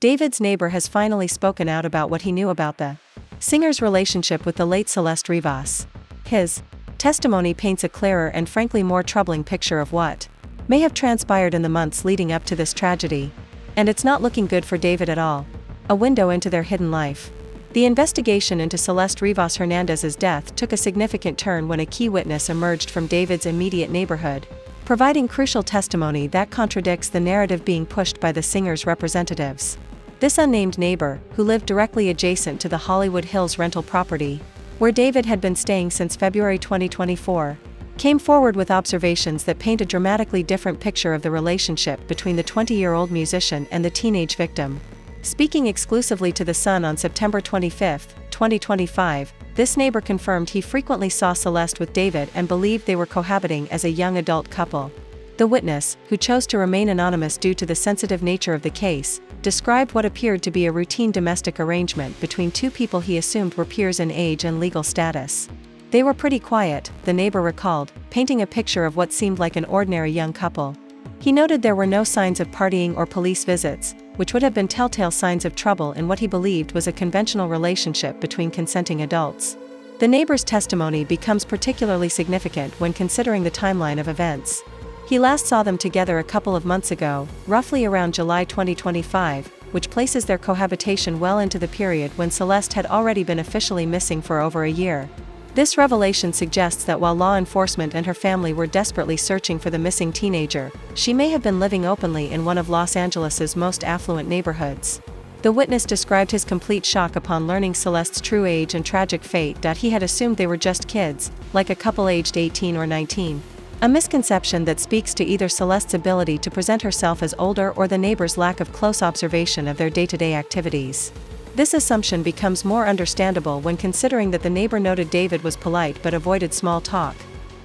David's neighbor has finally spoken out about what he knew about the singer's relationship with the late Celeste Rivas. His testimony paints a clearer and frankly more troubling picture of what may have transpired in the months leading up to this tragedy. And it's not looking good for David at all. A window into their hidden life. The investigation into Celeste Rivas Hernandez's death took a significant turn when a key witness emerged from David's immediate neighborhood, providing crucial testimony that contradicts the narrative being pushed by the singer's representatives. This unnamed neighbor, who lived directly adjacent to the Hollywood Hills rental property, where David had been staying since February 2024, came forward with observations that paint a dramatically different picture of the relationship between the 20-year-old musician and the teenage victim. Speaking exclusively to The Sun on September 25, 2025, this neighbor confirmed he frequently saw Celeste with David and believed they were cohabiting as a young adult couple. The witness, who chose to remain anonymous due to the sensitive nature of the case, described what appeared to be a routine domestic arrangement between two people he assumed were peers in age and legal status. They were pretty quiet, the neighbor recalled, painting a picture of what seemed like an ordinary young couple. He noted there were no signs of partying or police visits, which would have been telltale signs of trouble in what he believed was a conventional relationship between consenting adults. The neighbor's testimony becomes particularly significant when considering the timeline of events. He last saw them together a couple of months ago, roughly around July 2025, which places their cohabitation well into the period when Celeste had already been officially missing for over a year. This revelation suggests that while law enforcement and her family were desperately searching for the missing teenager, she may have been living openly in one of Los Angeles's most affluent neighborhoods. The witness described his complete shock upon learning Celeste's true age and tragic fate, that he had assumed they were just kids, like a couple aged 18 or 19. A misconception that speaks to either Celeste's ability to present herself as older or the neighbor's lack of close observation of their day-to-day activities. This assumption becomes more understandable when considering that the neighbor noted David was polite but avoided small talk,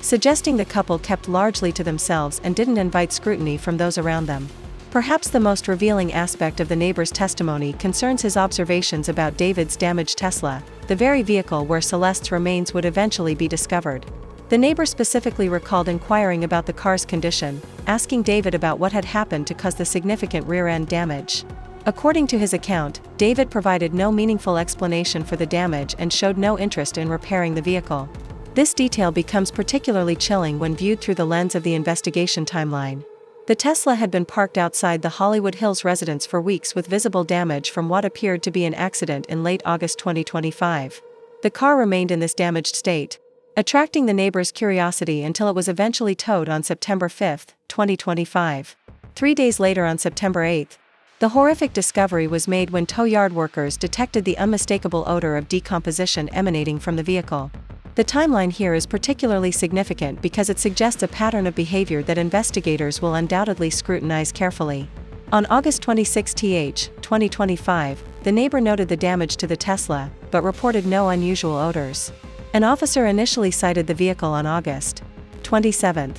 suggesting the couple kept largely to themselves and didn't invite scrutiny from those around them. Perhaps the most revealing aspect of the neighbor's testimony concerns his observations about David's damaged Tesla, the very vehicle where Celeste's remains would eventually be discovered. The neighbor specifically recalled inquiring about the car's condition, asking David about what had happened to cause the significant rear-end damage. According to his account, David provided no meaningful explanation for the damage and showed no interest in repairing the vehicle. This detail becomes particularly chilling when viewed through the lens of the investigation timeline. The Tesla had been parked outside the Hollywood Hills residence for weeks with visible damage from what appeared to be an accident in late August 2025. The car remained in this damaged state, attracting the neighbor's curiosity until it was eventually towed on September 5, 2025. 3 days later, on September 8, the horrific discovery was made when tow yard workers detected the unmistakable odor of decomposition emanating from the vehicle. The timeline here is particularly significant because it suggests a pattern of behavior that investigators will undoubtedly scrutinize carefully. On August 26, 2025, the neighbor noted the damage to the Tesla, but reported no unusual odors. An officer initially cited the vehicle on August 27.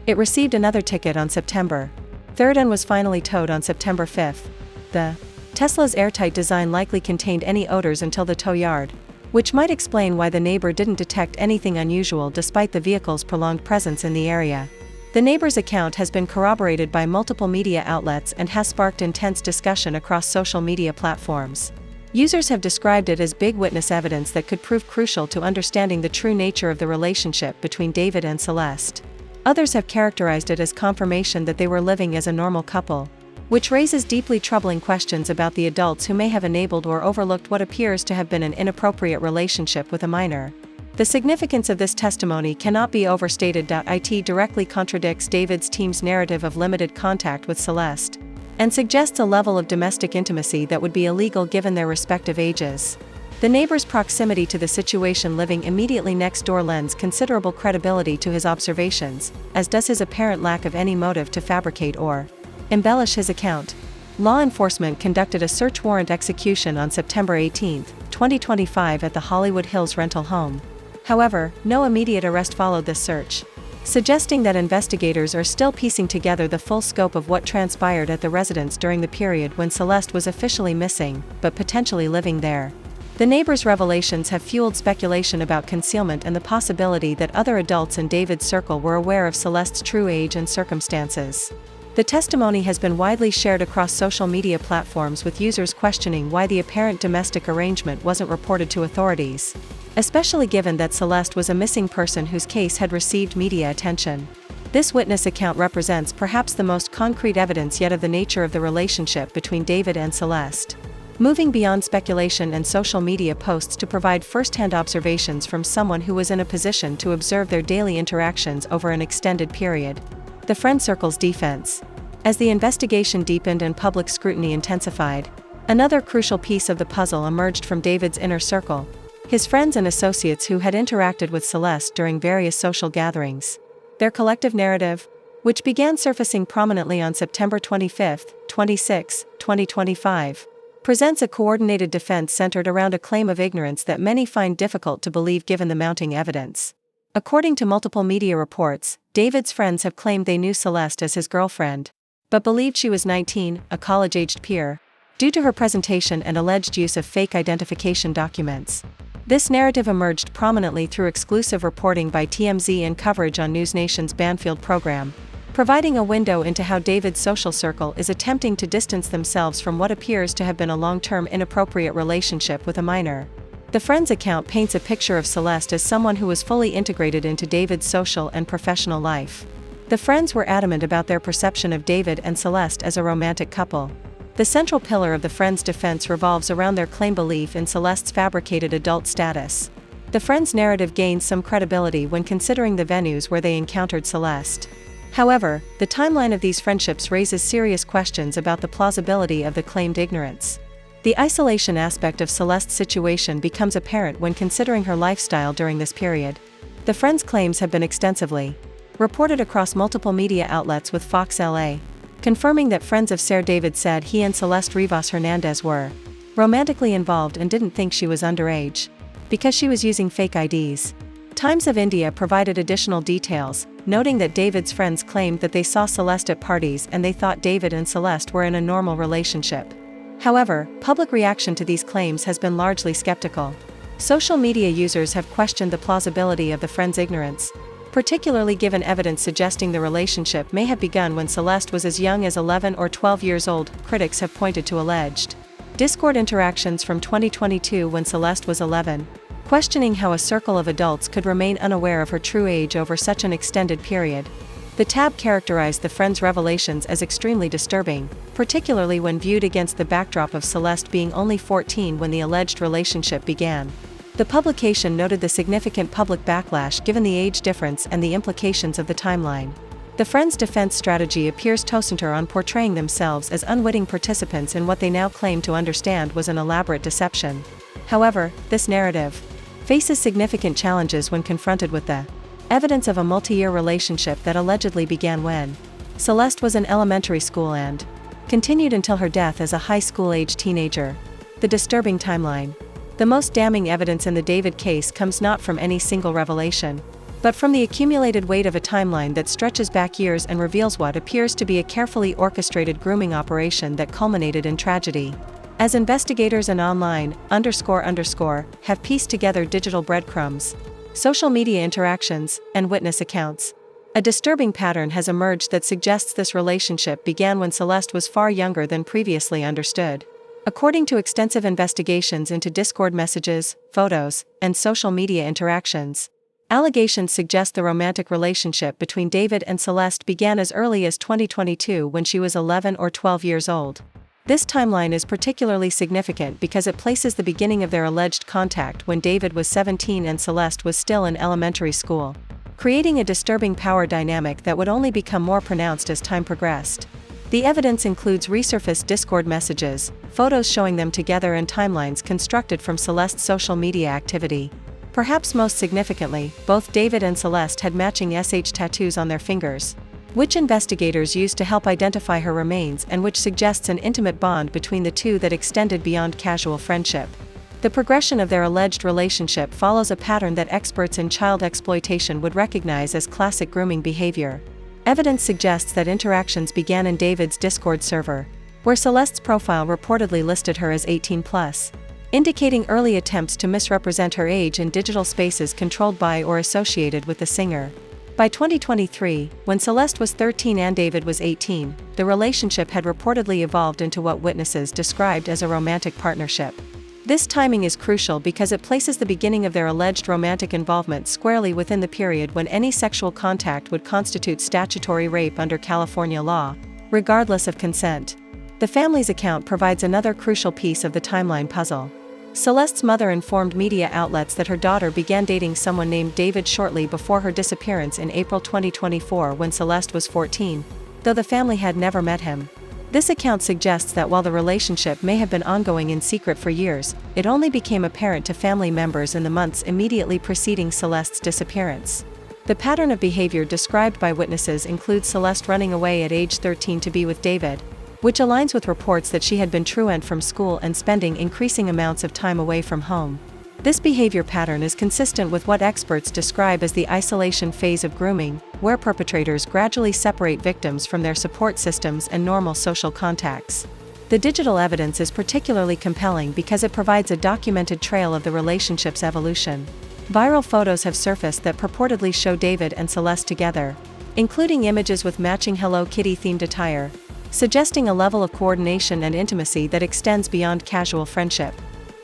It received another ticket on September 3rd and was finally towed on September 5th. The Tesla's airtight design likely contained any odors until the tow yard, which might explain why the neighbor didn't detect anything unusual despite the vehicle's prolonged presence in the area. The neighbor's account has been corroborated by multiple media outlets and has sparked intense discussion across social media platforms. Users have described it as big witness evidence that could prove crucial to understanding the true nature of the relationship between David and Celeste. Others have characterized it as confirmation that they were living as a normal couple, which raises deeply troubling questions about the adults who may have enabled or overlooked what appears to have been an inappropriate relationship with a minor. The significance of this testimony cannot be overstated. It directly contradicts David's team's narrative of limited contact with Celeste, and suggests a level of domestic intimacy that would be illegal given their respective ages. The neighbor's proximity to the situation, living immediately next door, lends considerable credibility to his observations, as does his apparent lack of any motive to fabricate or embellish his account. Law enforcement conducted a search warrant execution on September 18, 2025 at the Hollywood Hills rental home. However, no immediate arrest followed this search, suggesting that investigators are still piecing together the full scope of what transpired at the residence during the period when Celeste was officially missing, but potentially living there. The neighbor's revelations have fueled speculation about concealment and the possibility that other adults in David's circle were aware of Celeste's true age and circumstances. The testimony has been widely shared across social media platforms, with users questioning why the apparent domestic arrangement wasn't reported to authorities, especially given that Celeste was a missing person whose case had received media attention. This witness account represents perhaps the most concrete evidence yet of the nature of the relationship between David and Celeste, moving beyond speculation and social media posts to provide first-hand observations from someone who was in a position to observe their daily interactions over an extended period. The friend circle's defense. As the investigation deepened and public scrutiny intensified, another crucial piece of the puzzle emerged from David's inner circle, his friends and associates who had interacted with Celeste during various social gatherings. Their collective narrative, which began surfacing prominently on September 25, 26, 2025, presents a coordinated defense centered around a claim of ignorance that many find difficult to believe given the mounting evidence. According to multiple media reports, David's friends have claimed they knew Celeste as his girlfriend, but believed she was 19, a college-aged peer, due to her presentation and alleged use of fake identification documents. This narrative emerged prominently through exclusive reporting by TMZ and coverage on NewsNation's Banfield program, providing a window into how David's social circle is attempting to distance themselves from what appears to have been a long-term inappropriate relationship with a minor. The friend's account paints a picture of Celeste as someone who was fully integrated into David's social and professional life. The friends were adamant about their perception of David and Celeste as a romantic couple. The central pillar of the friends' defense revolves around their claimed belief in Celeste's fabricated adult status. The friends' narrative gains some credibility when considering the venues where they encountered Celeste. However, the timeline of these friendships raises serious questions about the plausibility of the claimed ignorance. The isolation aspect of Celeste's situation becomes apparent when considering her lifestyle during this period. The friends' claims have been extensively reported across multiple media outlets, with Fox LA confirming that friends of Sir David said he and Celeste Rivas Hernandez were romantically involved and didn't think she was underage because she was using fake IDs. Times of India provided additional details, noting that David's friends claimed that they saw Celeste at parties and they thought David and Celeste were in a normal relationship. However, public reaction to these claims has been largely skeptical. Social media users have questioned the plausibility of the friends' ignorance, particularly given evidence suggesting the relationship may have begun when Celeste was as young as 11 or 12 years old. Critics have pointed to alleged Discord interactions from 2022 when Celeste was 11, questioning how a circle of adults could remain unaware of her true age over such an extended period. The tab characterized the friends' revelations as extremely disturbing, particularly when viewed against the backdrop of Celeste being only 14 when the alleged relationship began. The publication noted the significant public backlash given the age difference and the implications of the timeline. The friends' defense strategy appears to center on portraying themselves as unwitting participants in what they now claim to understand was an elaborate deception. However, this narrative faces significant challenges when confronted with the evidence of a multi-year relationship that allegedly began when Celeste was in elementary school and continued until her death as a high school-age teenager. The disturbing timeline. The most damning evidence in the David case comes not from any single revelation, but from the accumulated weight of a timeline that stretches back years and reveals what appears to be a carefully orchestrated grooming operation that culminated in tragedy. As investigators and online have pieced together digital breadcrumbs, social media interactions, and witness accounts, a disturbing pattern has emerged that suggests this relationship began when Celeste was far younger than previously understood. According to extensive investigations into Discord messages, photos, and social media interactions, allegations suggest the romantic relationship between David and Celeste began as early as 2022 when she was 11 or 12 years old. This timeline is particularly significant because it places the beginning of their alleged contact when David was 17 and Celeste was still in elementary school, creating a disturbing power dynamic that would only become more pronounced as time progressed. The evidence includes resurfaced Discord messages, photos showing them together, and timelines constructed from Celeste's social media activity. Perhaps most significantly, both David and Celeste had matching SH tattoos on their fingers, which investigators used to help identify her remains and which suggests an intimate bond between the two that extended beyond casual friendship. The progression of their alleged relationship follows a pattern that experts in child exploitation would recognize as classic grooming behavior. Evidence suggests that interactions began in David's Discord server, where Celeste's profile reportedly listed her as 18+, indicating early attempts to misrepresent her age in digital spaces controlled by or associated with the singer. By 2023, when Celeste was 13 and David was 18, the relationship had reportedly evolved into what witnesses described as a romantic partnership. This timing is crucial because it places the beginning of their alleged romantic involvement squarely within the period when any sexual contact would constitute statutory rape under California law, regardless of consent. The family's account provides another crucial piece of the timeline puzzle. Celeste's mother informed media outlets that her daughter began dating someone named David shortly before her disappearance in April 2024 when Celeste was 14, though the family had never met him. This account suggests that while the relationship may have been ongoing in secret for years, it only became apparent to family members in the months immediately preceding Celeste's disappearance. The pattern of behavior described by witnesses includes Celeste running away at age 13 to be with David, which aligns with reports that she had been truant from school and spending increasing amounts of time away from home. This behavior pattern is consistent with what experts describe as the isolation phase of grooming, where perpetrators gradually separate victims from their support systems and normal social contacts. The digital evidence is particularly compelling because it provides a documented trail of the relationship's evolution. Viral photos have surfaced that purportedly show David and Celeste together, including images with matching Hello Kitty-themed attire, suggesting a level of coordination and intimacy that extends beyond casual friendship.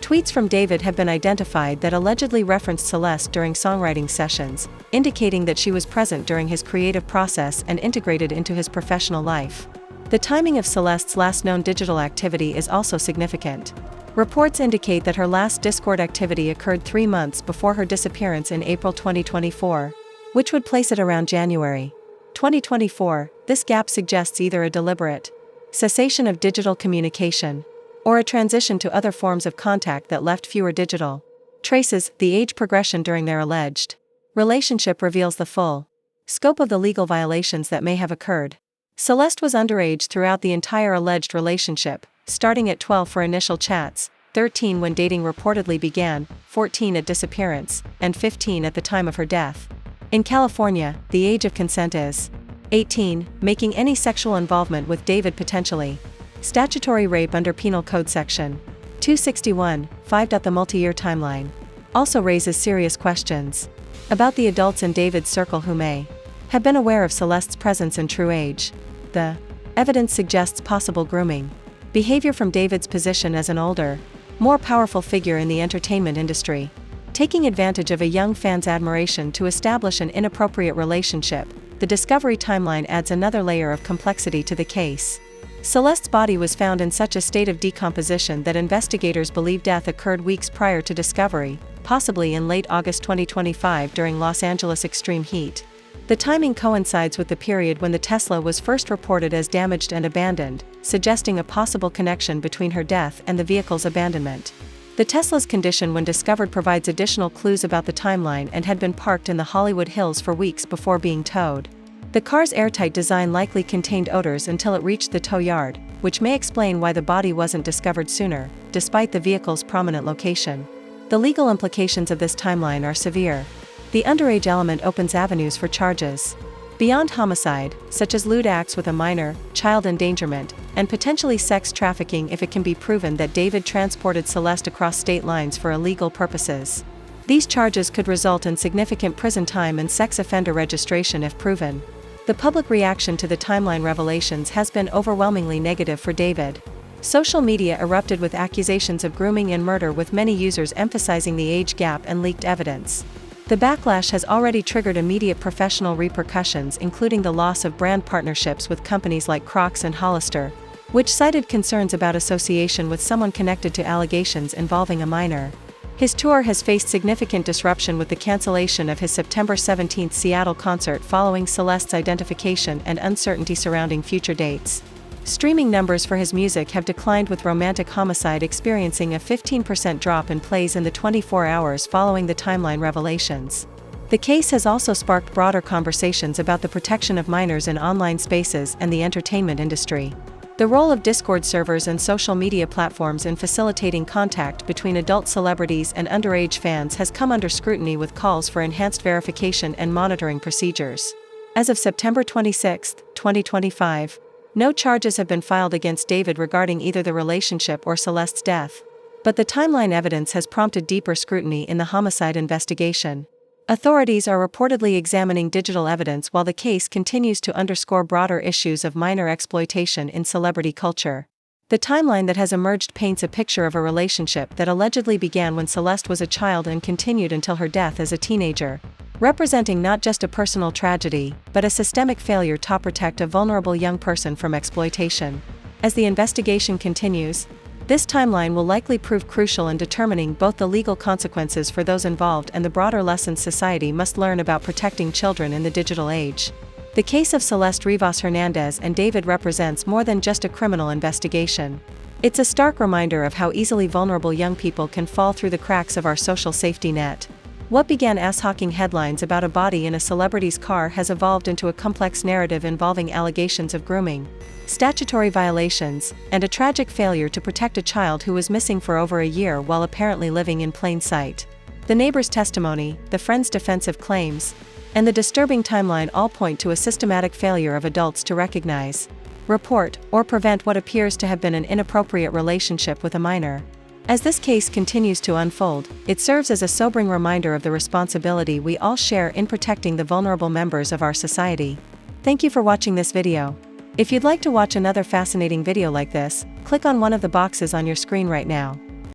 Tweets from David have been identified that allegedly referenced Celeste during songwriting sessions, indicating that she was present during his creative process and integrated into his professional life. The timing of Celeste's last known digital activity is also significant. Reports indicate that her last Discord activity occurred 3 months before her disappearance in April 2024, which would place it around January 2024. This gap suggests either a deliberate cessation of digital communication or a transition to other forms of contact that left fewer digital traces. The age progression during their alleged relationship reveals the full scope of the legal violations that may have occurred. Celeste was underage throughout the entire alleged relationship, starting at 12 for initial chats, 13 when dating reportedly began, 14 at disappearance, and 15 at the time of her death. In California, the age of consent is 18, making any sexual involvement with David potentially statutory rape under Penal Code Section 261, 5. The multi-year timeline also raises serious questions about the adults in David's circle who may have been aware of Celeste's presence and true age. The evidence suggests possible grooming behavior from David's position as an older, more powerful figure in the entertainment industry, taking advantage of a young fan's admiration to establish an inappropriate relationship. The discovery timeline adds another layer of complexity to the case. Celeste's body was found in such a state of decomposition that investigators believe death occurred weeks prior to discovery, possibly in late August 2025 during Los Angeles' extreme heat. The timing coincides with the period when the Tesla was first reported as damaged and abandoned, suggesting a possible connection between her death and the vehicle's abandonment. The Tesla's condition when discovered provides additional clues about the timeline and had been parked in the Hollywood Hills for weeks before being towed. The car's airtight design likely contained odors until it reached the tow yard, which may explain why the body wasn't discovered sooner, despite the vehicle's prominent location. The legal implications of this timeline are severe. The underage element opens avenues for charges beyond homicide, such as lewd acts with a minor, child endangerment, and potentially sex trafficking if it can be proven that David transported Celeste across state lines for illegal purposes. These charges could result in significant prison time and sex offender registration if proven. The public reaction to the timeline revelations has been overwhelmingly negative for David. Social media erupted with accusations of grooming and murder, with many users emphasizing the age gap and leaked evidence. The backlash has already triggered immediate professional repercussions, including the loss of brand partnerships with companies like Crocs and Hollister, which cited concerns about association with someone connected to allegations involving a minor. His tour has faced significant disruption with the cancellation of his September 17 Seattle concert following Celeste's identification and uncertainty surrounding future dates. Streaming numbers for his music have declined, with Romantic Homicide experiencing a 15% drop in plays in the 24 hours following the timeline revelations. The case has also sparked broader conversations about the protection of minors in online spaces and the entertainment industry. The role of Discord servers and social media platforms in facilitating contact between adult celebrities and underage fans has come under scrutiny, with calls for enhanced verification and monitoring procedures. As of September 26, 2025, no charges have been filed against David regarding either the relationship or Celeste's death. But the timeline evidence has prompted deeper scrutiny in the homicide investigation. Authorities are reportedly examining digital evidence while the case continues to underscore broader issues of minor exploitation in celebrity culture. The timeline that has emerged paints a picture of a relationship that allegedly began when Celeste was a child and continued until her death as a teenager, representing not just a personal tragedy, but a systemic failure to protect a vulnerable young person from exploitation. As the investigation continues, this timeline will likely prove crucial in determining both the legal consequences for those involved and the broader lessons society must learn about protecting children in the digital age. The case of Celeste Rivas Hernandez and David represents more than just a criminal investigation. It's a stark reminder of how easily vulnerable young people can fall through the cracks of our social safety net. What began as hawking headlines about a body in a celebrity's car has evolved into a complex narrative involving allegations of grooming, statutory violations, and a tragic failure to protect a child who was missing for over a year while apparently living in plain sight. The neighbor's testimony, the friend's defensive claims, and the disturbing timeline all point to a systematic failure of adults to recognize, report, or prevent what appears to have been an inappropriate relationship with a minor. As this case continues to unfold, it serves as a sobering reminder of the responsibility we all share in protecting the vulnerable members of our society. Thank you for watching this video. If you'd like to watch another fascinating video like this, click on one of the boxes on your screen right now.